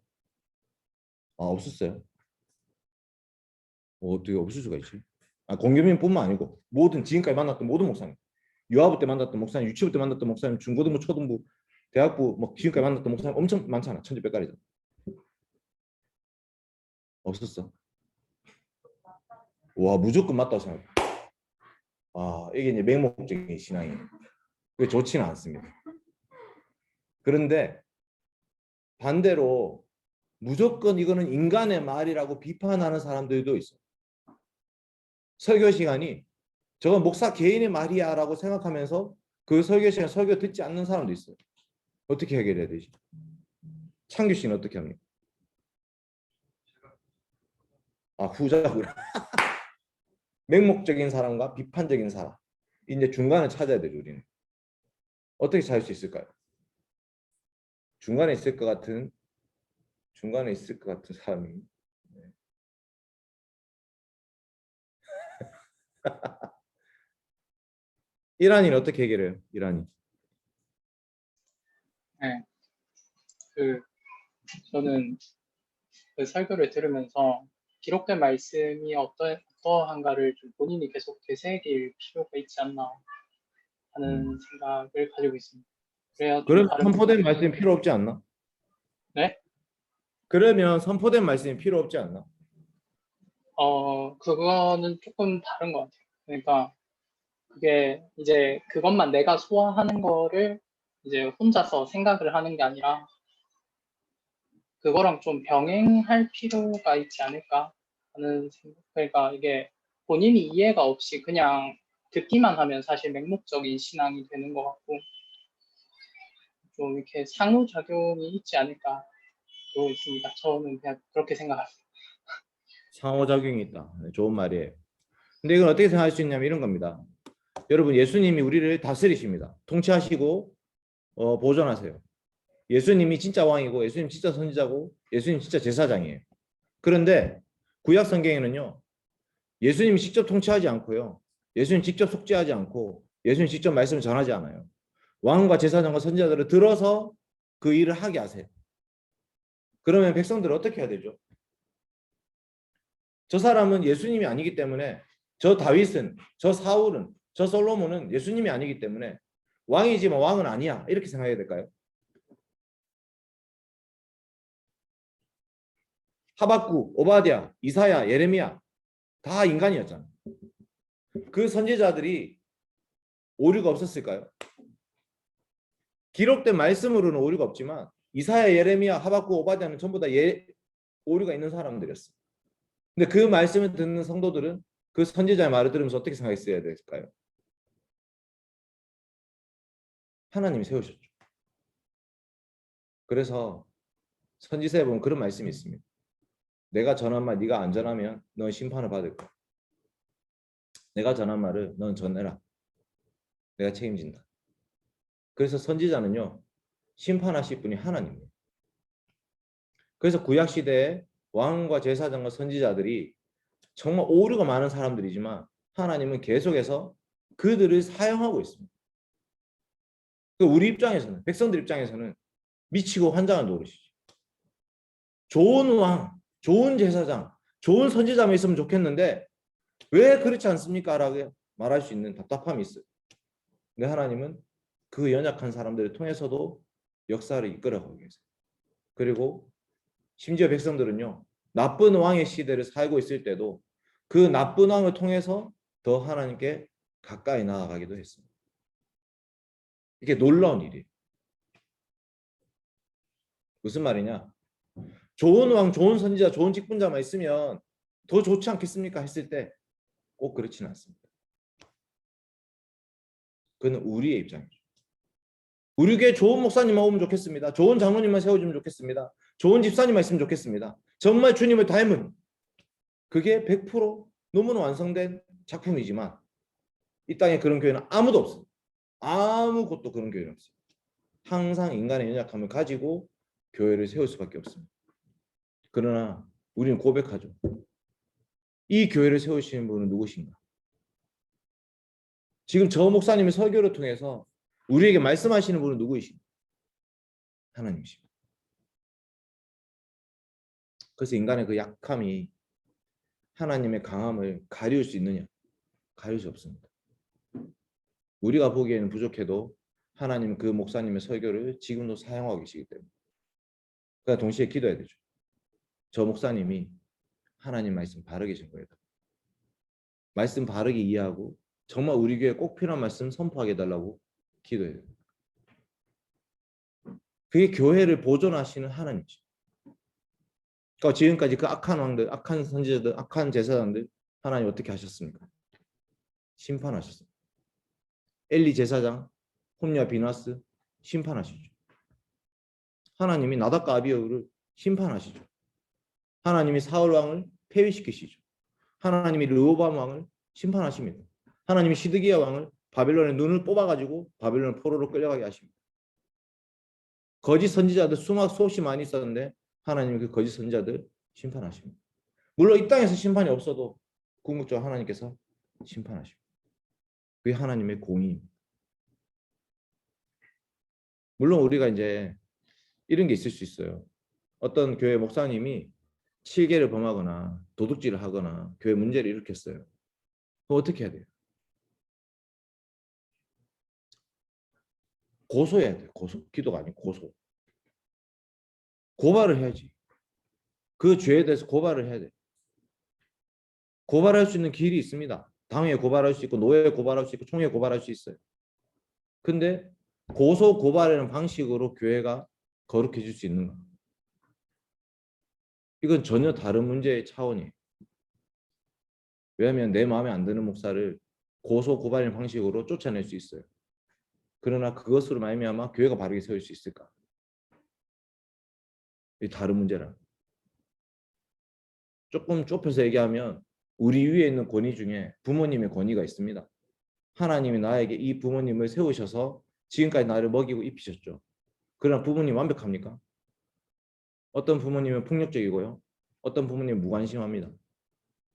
아, 없었어요. 어떻게 없을 수가 있지? 아, 공교민뿐만 아니고 모든 지금까지 만났던 모든 목사님, 유아부 때 만났던 목사님, 유치부 때 만났던 목사님, 중고등부, 초등부, 대학부, 뭐 지금까지 만났던 목사님 엄청 많잖아. 천지백깔이잖아. 없었어. 와, 무조건 맞다고 생각해. 아, 이게 이제 맹목적인 신앙이에요. 그게 좋지는 않습니다. 그런데 반대로 무조건 이거는 인간의 말이라고 비판하는 사람들도 있어요. 설교 시간이 저건 목사 개인의 말이야라고 생각하면서 그 설교 시간 설교 듣지 않는 사람도 있어요. 어떻게 해결해야 되지? 창규 씨는 어떻게 합니까? 아, 후자구나. 맹목적인 사람과 비판적인 사람. 이제 중간을 찾아야 되죠, 우리는. 어떻게 찾을 수 있을까요? 중간에 있을 것 같은 사람이. 이란이는 어떻게 해결해요? 이란이. 네, 그 저는 그 설교를 들으면서 기록된 말씀이 어떠한가를 좀 본인이 계속 되새길 필요가 있지 않나 하는 생각을 가지고 있습니다. 그래야 좀 그럼 다른 선포된 부분에 말씀이 필요 없지 않나? 네? 그러면 선포된 말씀이 필요 없지 않나? 그거는 조금 다른 것 같아요. 그러니까 그게 이제 그것만 내가 소화하는 거를 이제 혼자서 생각을 하는 게 아니라 그거랑 좀 병행할 필요가 있지 않을까 하는 생각. 그러니까 이게 본인이 이해가 없이 그냥 듣기만 하면 사실 맹목적인 신앙이 되는 것 같고 좀 이렇게 상호작용이 있지 않을까 또 있습니다. 저는 그냥 그렇게 생각합니다. 상호작용이 있다. 네, 좋은 말이에요. 근데 이건 어떻게 생각할 수 있냐면 이런 겁니다. 여러분, 예수님이 우리를 다스리십니다. 통치하시고 보존하세요. 예수님이 진짜 왕이고 예수님 진짜 선지자고 예수님 진짜 제사장이에요. 그런데 구약 성경에는요. 예수님이 직접 통치하지 않고요. 예수님 직접 속죄하지 않고 예수님 직접 말씀을 전하지 않아요. 왕과 제사장과 선지자들을 들어서 그 일을 하게 하세요. 그러면 백성들은 어떻게 해야 되죠? 저 사람은 예수님이 아니기 때문에 저 다윗은 저 사울은 저 솔로몬은 예수님이 아니기 때문에 왕이지만 왕은 아니야. 이렇게 생각해야 될까요? 하박국, 오바댜, 이사야, 예레미야 다 인간이었잖아. 그 선지자들이 오류가 없었을까요? 기록된 말씀으로는 오류가 없지만 이사야, 예레미야, 하박국, 오바댜는 전부 다 오류가 있는 사람들이었어요. 근데 그 말씀을 듣는 성도들은 그 선지자의 말을 들으면서 어떻게 생각했어야 될까요? 하나님이 세우셨죠. 그래서 선지서에 보면 그런 말씀이 있습니다. 내가 전한 말 네가 안 전하면 넌 심판을 받을 거야. 내가 전한 말을 넌 전해라. 내가 책임진다. 그래서 선지자는요. 심판하실 분이 하나님이에요. 그래서 구약시대에 왕과 제사장과 선지자들이 정말 오류가 많은 사람들이지만 하나님은 계속해서 그들을 사용하고 있습니다. 우리 입장에서는 백성들 입장에서는 미치고 환장한 노릇이죠. 좋은 왕, 좋은 제사장, 좋은 선지자만 있으면 좋겠는데 왜 그렇지 않습니까? 라고 말할 수 있는 답답함이 있어요. 근데 하나님은 그 연약한 사람들을 통해서도 역사를 이끌어가고 계세요. 그리고 심지어 백성들은요. 나쁜 왕의 시대를 살고 있을 때도 그 나쁜 왕을 통해서 더 하나님께 가까이 나아가기도 했습니다. 이게 놀라운 일이에요. 무슨 말이냐? 좋은 왕, 좋은 선지자, 좋은 직분자만 있으면 더 좋지 않겠습니까? 했을 때 꼭 그렇지는 않습니다. 그건 우리의 입장이죠. 우리 교회 좋은 목사님만 오면 좋겠습니다. 좋은 장로님만 세워주면 좋겠습니다. 좋은 집사님만 있으면 좋겠습니다. 정말 주님을 닮은 그게 100% 너무나 완성된 작품이지만 이 땅에 그런 교회는 아무도 없어요. 아무것도 그런 교회는 없어요. 항상 인간의 연약함을 가지고 교회를 세울 수밖에 없습니다. 그러나 우리는 고백하죠. 이 교회를 세우시는 분은 누구신가? 지금 저 목사님의 설교를 통해서 우리에게 말씀하시는 분은 누구이신가? 하나님이십니다. 그래서 인간의 그 약함이 하나님의 강함을 가리울 수 있느냐? 가리울 수 없습니다. 우리가 보기에는 부족해도 하나님은 그 목사님의 설교를 지금도 사용하고 계시기 때문에. 그러니까 동시에 기도해야 되죠. 저 목사님이 하나님 말씀 바르게 전거해요. 말씀 바르게 이해하고 정말 우리 교회에 꼭 필요한 말씀 선포하게 해달라고 기도해요. 그게 교회를 보존하시는 하나님이죠. 그러니까 지금까지 그 악한 왕들, 악한 선지자들, 악한 제사장들 하나님 어떻게 하셨습니까? 심판하셨습니다. 엘리 제사장, 홈냐 비나스 심판하시죠. 하나님이 나답과 아비후를 심판하시죠. 하나님이 사울 왕을 폐위시키시죠. 하나님이 르호보암 왕을 심판하십니다. 하나님이 시드기야 왕을 바벨론의 눈을 뽑아가지고 바벨론 포로로 끌려가게 하십니다. 거짓 선지자들 수없이 많이 있었는데 하나님이 그 거짓 선지자들 심판하십니다. 물론 이 땅에서 심판이 없어도 궁극적으로 하나님께서 심판하십니다. 그게 하나님의 공의입니다. 물론 우리가 이제 이런 게 있을 수 있어요. 어떤 교회 목사님이 실계를 범하거나 도둑질을 하거나 교회 문제를 일으켰어요. 그럼 어떻게 해야 돼요? 고소해야 돼요. 고소. 기도가 아니고 고소. 고발을 해야지. 그 죄에 대해서 고발을 해야 돼요. 고발할 수 있는 길이 있습니다. 당에 고발할 수 있고 노예에 고발할 수 있고 총회에 고발할 수 있어요. 근데 고소 고발하는 방식으로 교회가 거룩해질 수 있는가? 이건 전혀 다른 문제의 차원이에요. 왜냐하면 내 마음에 안 드는 목사를 고소 고발하는 방식으로 쫓아낼 수 있어요. 그러나 그것으로 말미암아 교회가 바르게 세울 수 있을까? 이 다른 문제라. 조금 좁혀서 얘기하면 우리 위에 있는 권위 중에 부모님의 권위가 있습니다. 하나님이 나에게 이 부모님을 세우셔서 지금까지 나를 먹이고 입히셨죠. 그러나 부모님 완벽합니까? 어떤 부모님은 폭력적이고요. 어떤 부모님은 무관심합니다.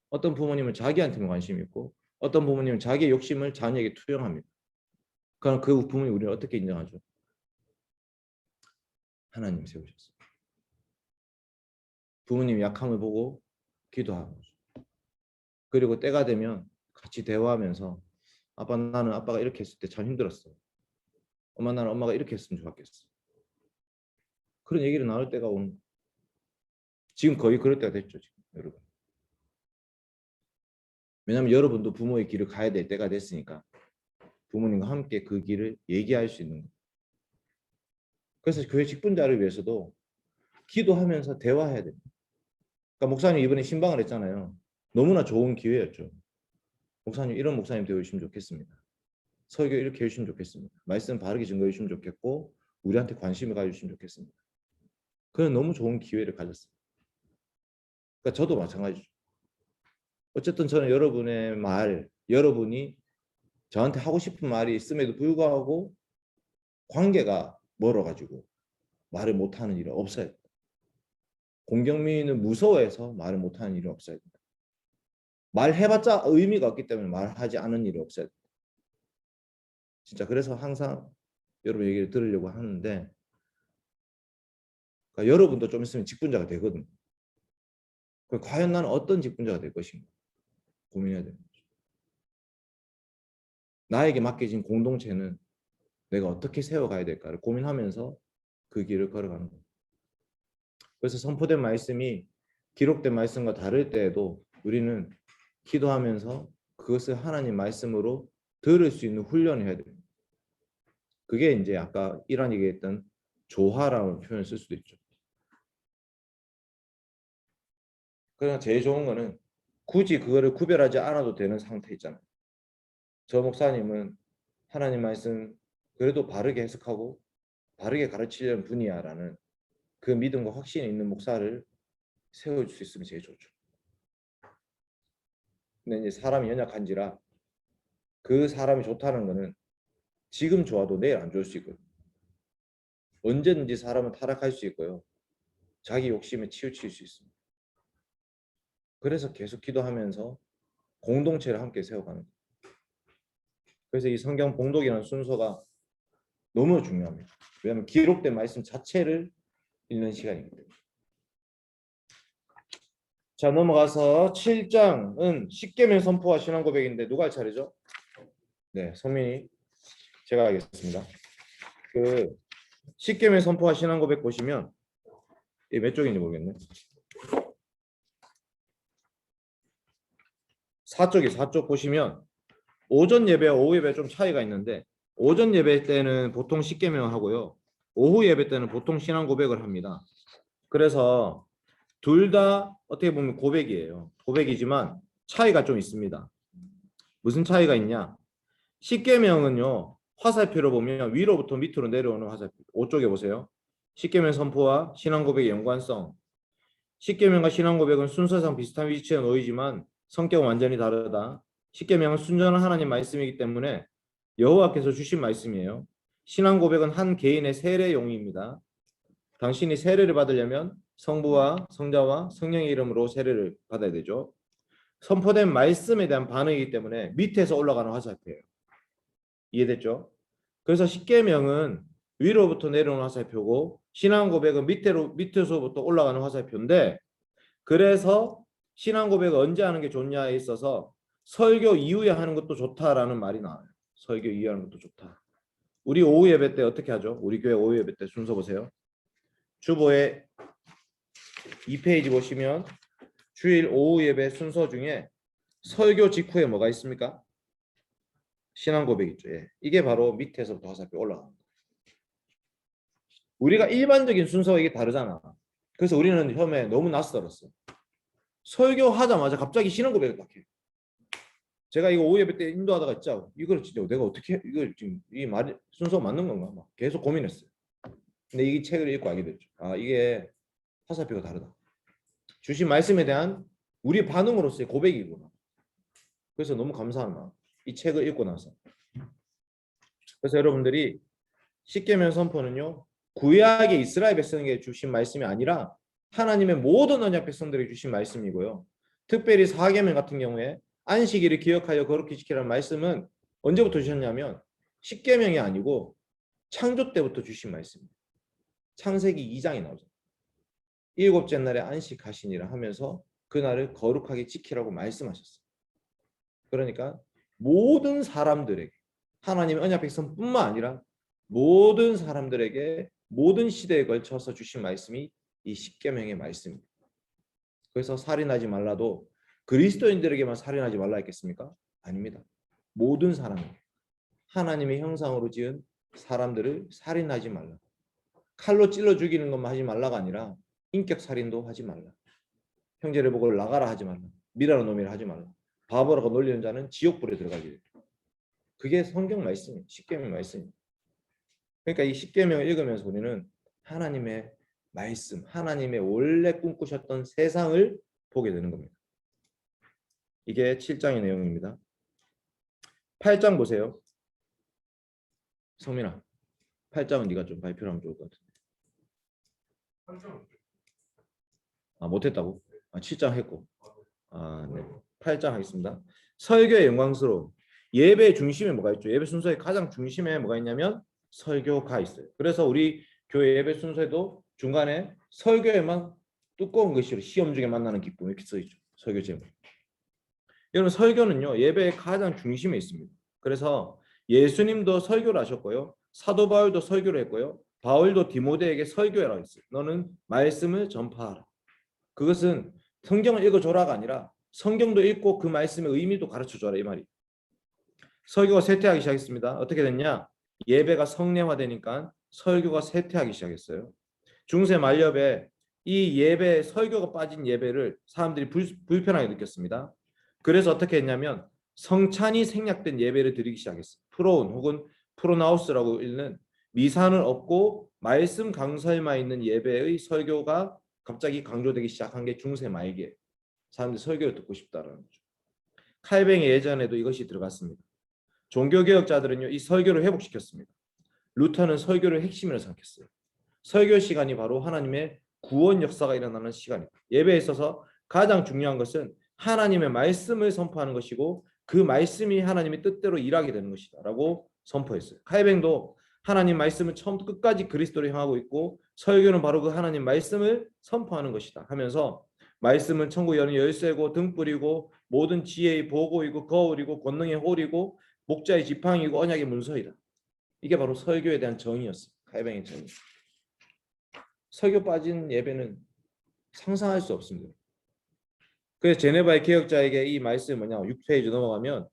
어떤 부모님은 자기한테만 관심이 있고 어떤 부모님은 자기의 욕심을 자녀에게 투영합니다. 그럼 그 부모님 우리를 어떻게 인정하죠? 하나님 세우셨어요. 부모님 약함을 보고 기도하고 그리고 때가 되면 같이 대화하면서 아빠 나는 아빠가 이렇게 했을 때 참 힘들었어. 엄마 나는 엄마가 이렇게 했으면 좋았겠어. 그런 얘기를 나눌 때가 오는 거예요. 지금 거의 그럴 때가 됐죠. 지금 여러분. 왜냐하면 여러분도 부모의 길을 가야 될 때가 됐으니까 부모님과 함께 그 길을 얘기할 수 있는 거예요. 그래서 교회 직분자를 위해서도 기도하면서 대화해야 됩니다. 그러니까 목사님 이번에 신방을 했잖아요. 너무나 좋은 기회였죠. 목사님 이런 목사님 되어주시면 좋겠습니다. 설교 이렇게 해주시면 좋겠습니다. 말씀 바르게 증거해 주시면 좋겠고 우리한테 관심을 가져주시면 좋겠습니다. 그건 너무 좋은 기회를 가졌어요. 그러니까 저도 마찬가지죠. 어쨌든 저는 여러분의 말, 여러분이 저한테 하고 싶은 말이 있음에도 불구하고 관계가 멀어가지고 말을 못하는 일은 없어야 돼요. 공경민은 무서워해서 말을 못하는 일은 없어야 된다. 말해봤자 의미가 없기 때문에 말하지 않은 일이 없어야 된다. 진짜 그래서 항상 여러분 얘기를 들으려고 하는데 그러니까 여러분도 좀 있으면 직분자가 되거든요. 과연 나는 어떤 직분자가 될 것인가 고민해야 되는 거죠. 나에게 맡겨진 공동체는 내가 어떻게 세워가야 될까를 고민하면서 그 길을 걸어가는 거예요. 그래서 선포된 말씀이 기록된 말씀과 다를 때에도 우리는 기도하면서 그것을 하나님 말씀으로 들을 수 있는 훈련을 해야 돼요. 그게 이제 아까 이란 얘기했던 조화라는 표현을 쓸 수도 있죠. 그냥 제일 좋은 거는 굳이 그거를 구별하지 않아도 되는 상태 있잖아요. 저 목사님은 하나님 말씀 그래도 바르게 해석하고 바르게 가르치려는 분이야 라는 그 믿음과 확신이 있는 목사를 세워줄 수 있으면 제일 좋죠. 근데 이제 사람이 연약한지라 그 사람이 좋다는 거는 지금 좋아도 내일 안 좋을 수 있거든요. 언제든지 사람은 타락할 수 있고요. 자기 욕심에 치우칠 수 있습니다. 그래서 계속 기도하면서 공동체를 함께 세워가는 거예요. 그래서 이 성경 봉독이라는 순서가 너무 중요합니다. 왜냐하면 기록된 말씀 자체를 읽는 시간이기 때문에. 자, 넘어가서 7장은 십계명 선포와 신앙 고백인데 누가 할 차례죠? 네, 성민이 제가 하겠습니다. 그 십계명 선포와 신앙 고백 보시면 이게 몇 쪽인지 모르겠네. 4쪽이 4쪽 보시면 오전 예배와 오후 예배 좀 차이가 있는데 오전 예배 때는 보통 십계명 하고요. 오후 예배 때는 보통 신앙 고백을 합니다. 그래서 둘 다 어떻게 보면 고백이에요. 고백이지만 차이가 좀 있습니다. 무슨 차이가 있냐? 십계명은요. 화살표로 보면 위로부터 밑으로 내려오는 화살표. 5쪽에 보세요. 십계명 선포와 신앙 고백의 연관성. 십계명과 신앙 고백은 순서상 비슷한 위치에 놓이지만 성격은 완전히 다르다. 십계명은 순전한 하나님 말씀이기 때문에 여호와께서 주신 말씀이에요. 신앙 고백은 한 개인의 세례용입니다. 당신이 세례를 받으려면 성부와 성자와 성령의 이름으로 세례를 받아야 되죠. 선포된 말씀에 대한 반응이기 때문에 밑에서 올라가는 화살표예요. 이해됐죠? 그래서 십계명은 위로부터 내려오는 화살표고 신앙 고백은 밑에서부터 올라가는 화살표인데 그래서 신앙 고백을 언제 하는 게 좋냐에 있어서 설교 이후에 하는 것도 좋다라는 말이 나와요. 설교 이후에 하는 것도 좋다. 우리 오후 예배 때 어떻게 하죠? 우리 교회 오후 예배 때 순서 보세요. 주보에 2페이지 보시면 주일 오후 예배 순서 중에 설교 직후에 뭐가 있습니까? 신앙 고백 있죠. 예. 이게 바로 밑에서부터 화살표 올라갑니다. 우리가 일반적인 순서가 이게 다르잖아. 그래서 우리는 처음에 너무 낯설었어. 설교하자마자 갑자기 신앙 고백을 딱 해. 제가 이거 오후 예배 때 인도하다가 있죠. 이걸 진짜 내가 어떻게 이걸 지금 이 말이 순서가 맞는 건가 막 계속 고민했어요. 근데 이 책을 읽고 알게 됐죠. 아, 이게 화살표가 다르다. 주신 말씀에 대한 우리 반응으로서의 고백이구나. 그래서 너무 감사한 마음. 이 책을 읽고 나서. 그래서 여러분들이 십계명 선포는요. 구약의 이스라엘 백성에게 주신 말씀이 아니라 하나님의 모든 언약 백성들에게 주신 말씀이고요. 특별히 사계명 같은 경우에 안식일을 기억하여 거룩히 지키라는 말씀은 언제부터 주셨냐면 십계명이 아니고 창조 때부터 주신 말씀입니다. 창세기 2장이 나오죠. 일곱째 날에 안식하시니라 하면서 그날을 거룩하게 지키라고 말씀하셨어요. 그러니까 모든 사람들에게 하나님의 언약 백성뿐만 아니라 모든 사람들에게 모든 시대에 걸쳐서 주신 말씀이 이 십계명의 말씀입니다. 그래서 살인하지 말라도 그리스도인들에게만 살인하지 말라 했겠습니까? 아닙니다. 모든 사람에게 하나님의 형상으로 지은 사람들을 살인하지 말라. 칼로 찔러 죽이는 것만 하지 말라가 아니라 인격 살인도 하지 말라. 형제를 보고 나가라 하지 말라. 미라는 놈이라 하지 말라. 바보라고 놀리는 자는 지옥불에 들어가게 돼. 그게 성경 말씀이에요. 십계명 말씀이에요. 그러니까 이 십계명을 읽으면서 우리는 하나님의 말씀, 하나님의 원래 꿈꾸셨던 세상을 보게 되는 겁니다. 이게 7장의 내용입니다. 8장 보세요. 성민아, 8장은 네가 좀 발표를 하면 좋을 것 같은데. 아, 못했다고? 아, 7장 했고. 아, 네. 8장 하겠습니다. 설교의 영광스러움. 예배의 중심에 뭐가 있죠? 예배 순서의 가장 중심에 뭐가 있냐면 설교가 있어요. 그래서 우리 교회 예배 순서에도 중간에 설교에만 두꺼운 글씨로 시험 중에 만나는 기쁨 이렇게 써 있죠. 설교 제목. 여러분 설교는요 예배의 가장 중심에 있습니다. 그래서 예수님도 설교를 하셨고요. 사도 바울도 설교를 했고요. 바울도 디모데에게 설교해라 했어요. 너는 말씀을 전파하라. 그것은 성경을 읽어줘라가 아니라 성경도 읽고 그 말씀의 의미도 가르쳐줘라 이 말이. 설교가 쇠퇴하기 시작했습니다. 어떻게 됐냐? 예배가 성례화되니까 설교가 쇠퇴하기 시작했어요. 중세 말엽에 이 예배 설교가 빠진 예배를 사람들이 불편하게 느꼈습니다. 그래서 어떻게 했냐면 성찬이 생략된 예배를 드리기 시작했어요. 프로온 혹은 프로나우스라고 읽는 미사는 없고 말씀 강설만 있는 예배의 설교가 갑자기 강조되기 시작한 게 중세 말기에 사람들이 설교를 듣고 싶다라는 거죠. 칼뱅의 예전에도 이것이 들어갔습니다. 종교개혁자들은요 이 설교를 회복시켰습니다. 루터는 설교를 핵심이라고 생각했어요. 설교 시간이 바로 하나님의 구원 역사가 일어나는 시간입니다. 예배에 있어서 가장 중요한 것은 하나님의 말씀을 선포하는 것이고 그 말씀이 하나님의 뜻대로 일하게 되는 것이다 라고 선포했어요. 카이뱅도 하나님 말씀은 처음부터 끝까지 그리스도를 향하고 있고 설교는 바로 그 하나님 말씀을 선포하는 것이다 하면서 말씀은 천국 여는 열쇠고 등불이고 모든 지혜의 보고이고 거울이고 권능의 홀이고 목자의 지팡이고 언약의 문서이다. 이게 바로 설교에 대한 정의였어요. 카이뱅의 정의. 설교 빠진 예배는 상상할 수 없습니다. 그래서 제네바의 개혁자에게 이 말씀이 뭐냐 6페이지 넘어가면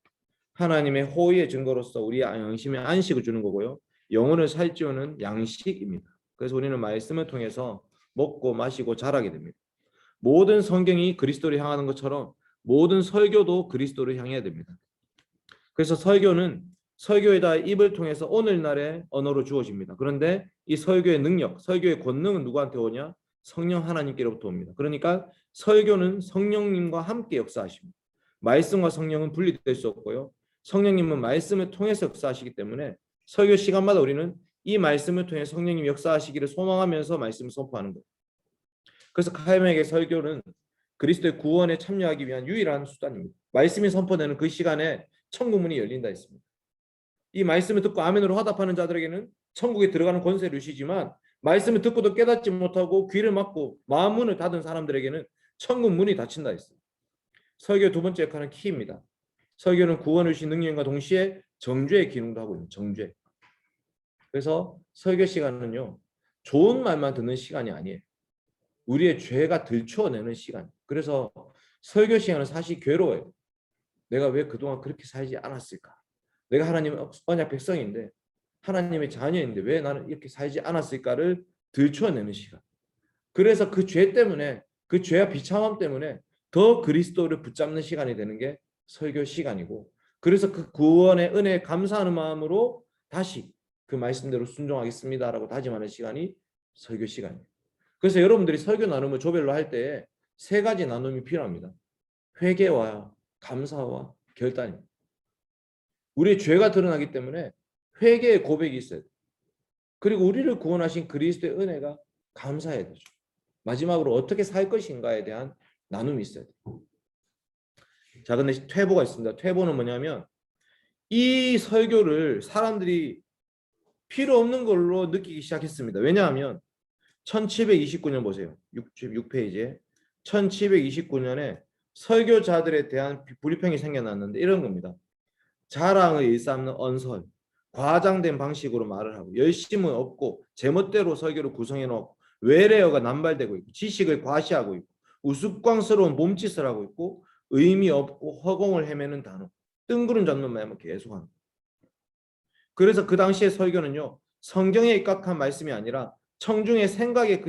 하나님의 호의의 증거로서 우리 양심에 안식을 주는 거고요. 영혼을 살찌우는 양식입니다. 그래서 우리는 말씀을 통해서 먹고 마시고 자라게 됩니다. 모든 성경이 그리스도를 향하는 것처럼 모든 설교도 그리스도를 향해야 됩니다. 그래서 설교는 설교에다 입을 통해서 오늘날의 언어로 주어집니다. 그런데 이 설교의 능력, 설교의 권능은 누구한테 오냐? 성령 하나님께로부터 옵니다. 그러니까 설교는 성령님과 함께 역사하십니다. 말씀과 성령은 분리될 수 없고요. 성령님은 말씀을 통해서 역사하시기 때문에 설교 시간마다 우리는 이 말씀을 통해 성령님 역사하시기를 소망하면서 말씀을 선포하는 거예요. 그래서 카이맥의 설교는 그리스도의 구원에 참여하기 위한 유일한 수단입니다. 말씀이 선포되는 그 시간에 천국 문이 열린다 했습니다. 이 말씀을 듣고 아멘으로 화답하는 자들에게는 천국에 들어가는 권세를 주시지만 말씀을 듣고도 깨닫지 못하고 귀를 막고 마음 문을 닫은 사람들에게는 천국 문이 닫힌다 했어요. 설교의 두 번째 역할은 키입니다. 설교는 구원을 주신 능력과 동시에 정죄의 기능도 하고 있는 정죄. 그래서 설교 시간은요. 좋은 말만 듣는 시간이 아니에요. 우리의 죄가 들추어내는 시간. 그래서 설교 시간은 사실 괴로워요. 내가 왜 그동안 그렇게 살지 않았을까? 내가 하나님의 언약 백성인데 하나님의 자녀인데 왜 나는 이렇게 살지 않았을까를 들추어내는 시간. 그래서 그 죄 때문에 그 죄와 비참함 때문에 더 그리스도를 붙잡는 시간이 되는 게 설교 시간이고 그래서 그 구원의 은혜에 감사하는 마음으로 다시 그 말씀대로 순종하겠습니다라고 다짐하는 시간이 설교 시간이에요. 그래서 여러분들이 설교 나눔을 조별로 할 때 세 가지 나눔이 필요합니다. 회개와 감사와 결단입니다. 우리의 죄가 드러나기 때문에 회개의 고백이 있어야 돼요. 그리고 우리를 구원하신 그리스도의 은혜가 감사해야 되죠. 마지막으로 어떻게 살 것인가에 대한 나눔이 있어야 돼요. 자, 근데 퇴보가 있습니다. 퇴보는 뭐냐면 이 설교를 사람들이 필요 없는 걸로 느끼기 시작했습니다. 왜냐하면 1729년 보세요. 6페이지에 1729년에 설교자들에 대한 불이평이 생겨났는데 이런 겁니다. 자랑을 일삼는 언설, 과장된 방식으로 말을 하고 열심은 없고 제멋대로 설교를 구성해 놓고 외래어가 남발되고 있고 지식을 과시하고 있고 우스꽝스러운 몸짓을 하고 있고 의미 없고 허공을 헤매는 단어, 뜬구름 잡는 말만 계속하는 거예요. 그래서 그 당시의 설교는요. 성경에 입각한 말씀이 아니라 청중의 생각에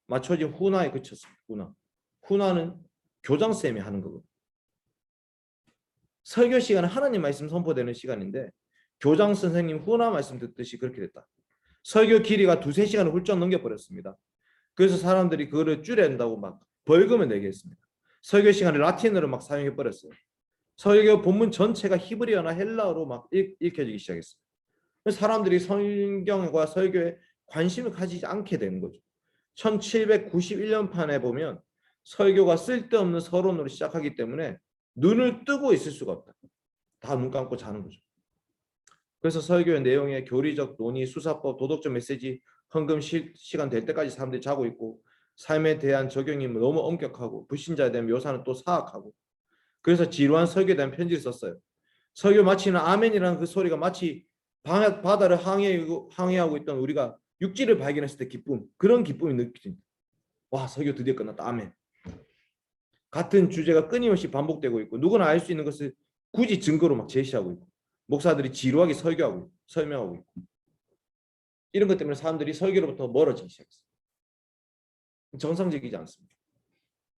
맞춰진 훈화에 그쳤습니다. 훈화는 교장쌤이 하는 거거든요. 설교 시간은 하나님 말씀 선포되는 시간인데 교장 선생님 훈화 말씀 듣듯이 그렇게 됐다. 설교 길이가 2-3시간을 훌쩍 넘겨버렸습니다. 그래서 사람들이 그거를 줄여낸다고 막 벌금을 내게 했습니다. 설교 시간을 라틴어로 막 사용해버렸어요. 설교 본문 전체가 히브리어나 헬라어로 막 읽혀지기 시작했어요. 사람들이 성경과 설교에 관심을 가지지 않게 되는 거죠. 1791년판에 보면 설교가 쓸데없는 서론으로 시작하기 때문에 눈을 뜨고 있을 수가 없다. 다 눈 감고 자는 거죠. 그래서 설교의 내용에 교리적 논의, 수사법, 도덕적 메시지, 헌금 시간 될 때까지 사람들이 자고 있고 삶에 대한 적용이 너무 엄격하고 불신자에 대한 묘사는 또 사악하고 그래서 지루한 설교에 대한 편지를 썼어요. 설교 마치는 아멘이라는 그 소리가 마치 바다를 항해하고 있던 우리가 육지를 발견했을 때 기쁨, 그런 기쁨이 느껴집니다. 와, 설교 드디어 끝났다. 아멘. 같은 주제가 끊임없이 반복되고 있고 누구나 알 수 있는 것을 굳이 증거로 막 제시하고 있고 목사들이 지루하게 설교하고 설명하고 있고 이런 것 때문에 사람들이 설교로부터 멀어지기 시작했어요. 정상적이지 않습니다.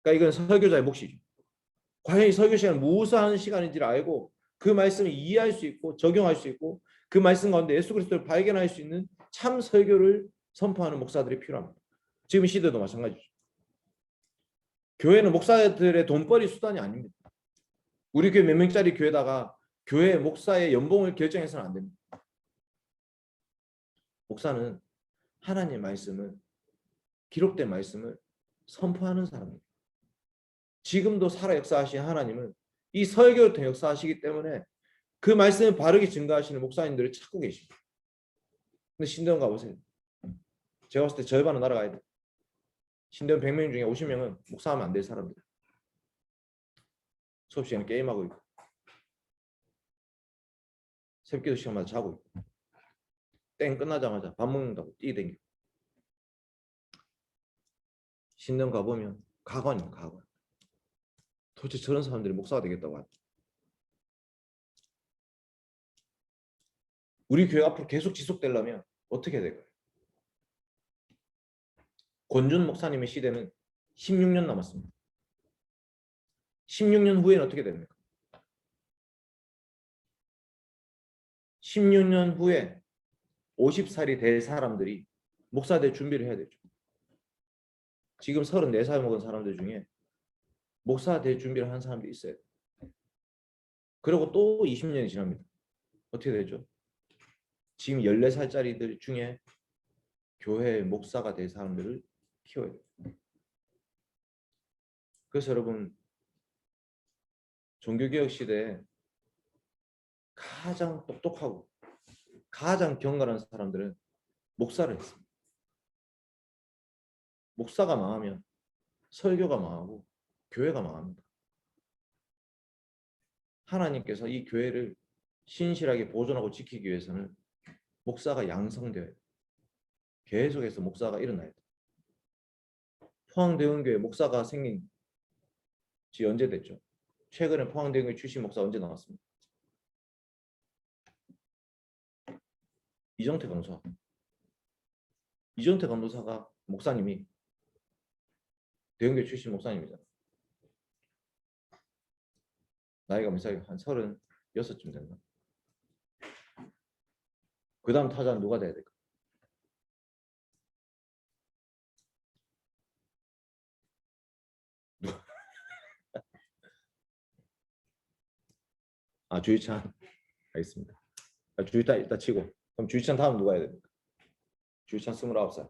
그러니까 이건 설교자의 몫이죠. 과연 이 설교 시간은 무엇을 시간인지를 알고 그 말씀을 이해할 수 있고 적용할 수 있고 그 말씀 가운데 예수 그리스도를 발견할 수 있는 참 설교를 선포하는 목사들이 필요합니다. 지금 시대도 마찬가지죠. 교회는 목사들의 돈벌이 수단이 아닙니다. 우리 교회 몇 명짜리 교회다가 교회 목사의 연봉을 결정해서는 안 됩니다. 목사는 하나님의 말씀을 기록된 말씀을 선포하는 사람입니다. 지금도 살아 역사하신 하나님은 이 설교를 통해 역사하시기 때문에 그 말씀을 바르게 증거하시는 목사님들을 찾고 계십니다. 근데 신대원 가보세요. 제가 봤을 때 절반은 날아가야 돼. 신대원 100명 중에 50명은 목사하면 안 될 사람들. 수업 시간에 게임하고 있고 새벽기도 시간마다 자고 있고 땡 끝나자마자 밥 먹는다고 뛰댕기고. 신대원 가보면 가관이에요. 가관. 도대체 저런 사람들이 목사가 되겠다고 하죠. 우리 교회 앞으로 계속 지속되려면 어떻게 해야 될까요? 권준 목사님의 시대는 16년 남았습니다. 16년 후에는 어떻게 됩니까? 16년 후에 50살이 될 사람들이 목사 될 준비를 해야 되죠. 지금 34살 먹은 사람들 중에 목사 될 준비를 하는 사람들이 있어요. 그리고 또 20년이 지납니다. 어떻게 되죠? 지금 14살짜리들 중에 교회 목사가 될 사람들을 키워야 돼요. 그래서 여러분 종교개혁 시대에 가장 똑똑하고 가장 경건한 사람들은 목사를 했습니다. 목사가 망하면 설교가 망하고 교회가 망합니다. 하나님께서 이 교회를 신실하게 보존하고 지키기 위해서는 목사가 양성되어야 돼요. 계속해서 목사가 일어나야 돼요. 포항대원교회 목사가 생긴 지 언제 됐죠? 최근에 포항대원교회 출신 목사 언제 나왔습니까? 이정태 강사. 이정태 강도사가 목사님이 대형교회 출신 목사님이잖아. 나이가 몇 살이야? 한 36쯤 됐나? 그 다음 타자는 누가 돼야 될까? 아, 주희찬. 알겠습니다. 아, 주희찬 일단 치고. 그럼 주희찬 다음 누가 해야 됩니까? 주희찬 29살.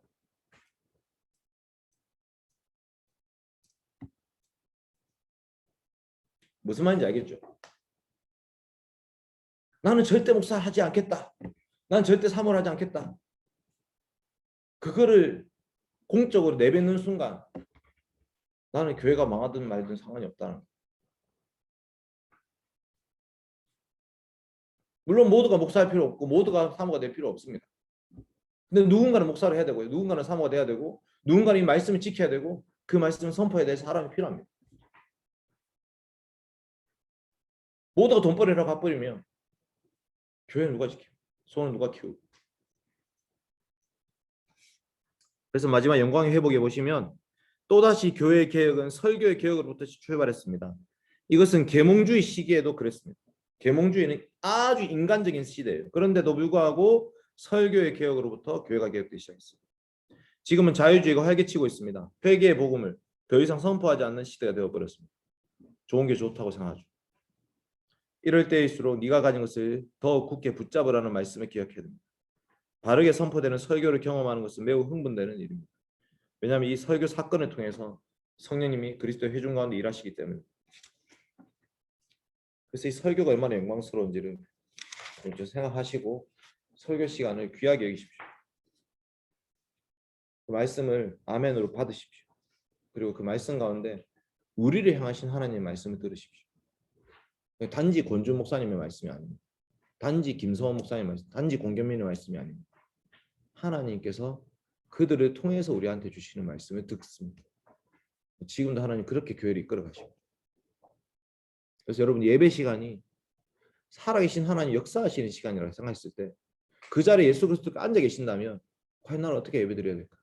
무슨 말인지 알겠죠? 나는 절대 목사 하지 않겠다. 난 절대 사모하지 않겠다. 그거를 공적으로 내뱉는 순간 나는 교회가 망하든 말든 상관이 없다는 거예요. 물론 모두가 목사할 필요 없고 모두가 사모가 될 필요 없습니다. 근데 누군가는 목사를 해야 되고요. 누군가는 사모가 돼야 되고 누군가는 이 말씀을 지켜야 되고 그 말씀을 선포해야 될 사람이 필요합니다. 모두가 돈벌이를 갚버리면 교회는 누가 지켜요? 손은 누가 키우고? 그래서 마지막 영광의 회복에 보시면 또다시 교회 개혁은 설교의 개혁으로부터 출발했습니다. 이것은 계몽주의 시기에도 그랬습니다. 계몽주의는 아주 인간적인 시대예요. 그런데도 불구하고 설교의 개혁으로부터 교회가 개혁되기 시작했습니다. 지금은 자유주의가 활개치고 있습니다. 회개의 복음을 더 이상 선포하지 않는 시대가 되어버렸습니다. 좋은 게 좋다고 생각하죠. 이럴 때일수록 네가 가진 것을 더 굳게 붙잡으라는 말씀을 기억해야 됩니다. 바르게 선포되는 설교를 경험하는 것은 매우 흥분되는 일입니다. 왜냐하면 이 설교 사건을 통해서 성령님이 그리스도의 회중 가운데 일하시기 때문에. 그래서 이 설교가 얼마나 영광스러운지를 좀 생각하시고 설교 시간을 귀하게 여기십시오. 그 말씀을 아멘으로 받으십시오. 그리고 그 말씀 가운데 우리를 향하신 하나님의 말씀을 들으십시오. 단지 권준 목사님의 말씀이 아닙니다. 단지 김서원 목사님의 말씀, 단지 공견민의 말씀이 아닙니다. 하나님께서 그들을 통해서 우리한테 주시는 말씀을 듣습니다. 지금도 하나님 그렇게 교회를 이끌어 가시고. 그래서 여러분 예배 시간이 살아계신 하나님 역사하시는 시간이라고 생각했을 때 그 자리에 예수 그리스도가 앉아 계신다면 과연 나는 어떻게 예배 드려야 될까?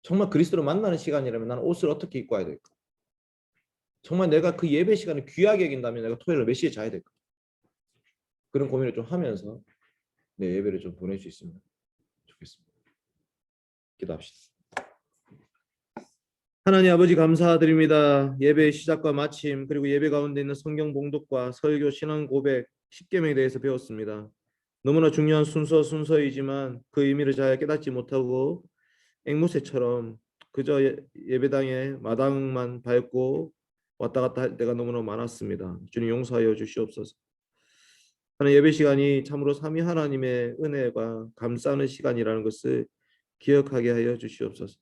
정말 그리스도를 만나는 시간이라면 나는 옷을 어떻게 입고 와야 될까? 정말 내가 그 예배 시간을 귀하게 여긴다면 내가 토요일에 몇 시에 자야 될까? 그런 고민을 좀 하면서 내 예배를 좀 보낼 수 있으면 좋겠습니다. 기도합시다. 하나님 아버지 감사드립니다. 예배의 시작과 마침 그리고 예배 가운데 있는 성경 봉독과 설교, 신앙 고백, 십계명에 대해서 배웠습니다. 너무나 중요한 순서이지만 그 의미를 잘 깨닫지 못하고 앵무새처럼 그저 예배당의 마당만 밟고 왔다 갔다 할 때가 너무나 많았습니다. 주님 용서하여 주시옵소서. 하나님 예배 시간이 참으로 삼위 하나님의 은혜가 감싸는 시간이라는 것을 기억하게 하여 주시옵소서.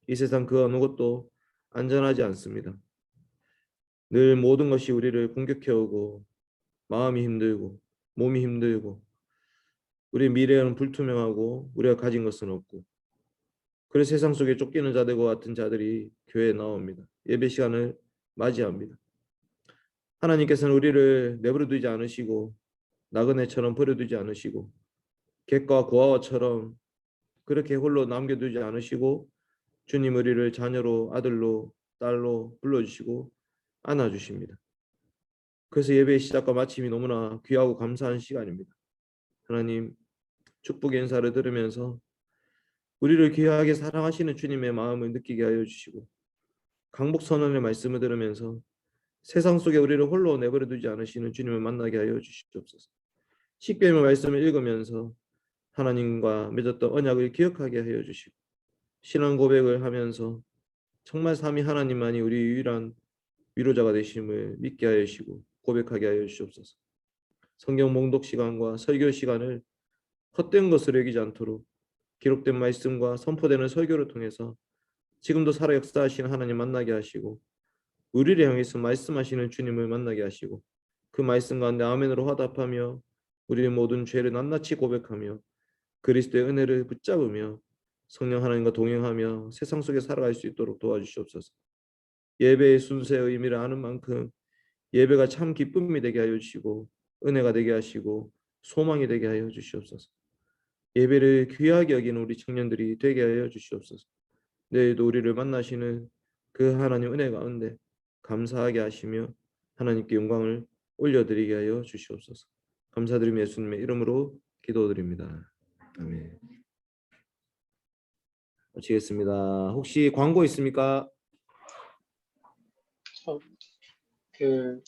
이 세상 그 어느 것도 안전하지 않습니다. 늘 모든 것이 우리를 공격해 오고 마음이 힘들고 몸이 힘들고 우리의 미래는 불투명하고 우리가 가진 것은 없고 그래서 세상 속에 쫓기는 자들과 같은 자들이 교회에 나옵니다. 예배 시간을 맞이합니다. 하나님께서는 우리를 내버려 두지 않으시고 나그네처럼 버려두지 않으시고 객과 고아와처럼 그렇게 홀로 남겨두지 않으시고 주님 우리를 자녀로 아들로 딸로 불러주시고 안아주십니다. 그래서 예배의 시작과 마침이 너무나 귀하고 감사한 시간입니다. 하나님 축복의 인사를 들으면서 우리를 귀하게 사랑하시는 주님의 마음을 느끼게 하여 주시고 강복 선언의 말씀을 들으면서 세상 속에 우리를 홀로 내버려 두지 않으시는 주님을 만나게 하여 주시옵소서. 십계명의 말씀을 읽으면서 하나님과 맺었던 언약을 기억하게 하여 주시고 신앙 고백을 하면서 정말 삼위 하나님만이 우리 유일한 위로자가 되심을 믿게 하여 주시고 고백하게 하여 주시옵소서. 성경 봉독 시간과 설교 시간을 헛된 것으로 여기지 않도록 기록된 말씀과 선포되는 설교를 통해서 지금도 살아 역사하시는 하나님 만나게 하시고 우리를 향해서 말씀하시는 주님을 만나게 하시고 그 말씀 가운데 아멘으로 화답하며 우리의 모든 죄를 낱낱이 고백하며 그리스도의 은혜를 붙잡으며 성령 하나님과 동행하며 세상 속에 살아갈 수 있도록 도와주시옵소서. 예배의 순서의 의미를 아는 만큼 예배가 참 기쁨이 되게 하여 주시고 은혜가 되게 하시고 소망이 되게 하여 주시옵소서. 예배를 귀하게 여기는 우리 청년들이 되게 하여 주시옵소서. 내일도 우리를 만나시는 그 하나님 은혜 가운데 감사하게 하시며 하나님께 영광을 올려드리게 하여 주시옵소서. 감사드리며 예수님의 이름으로 기도드립니다. 아멘. 마치겠습니다. 혹시 광고 있습니까? 그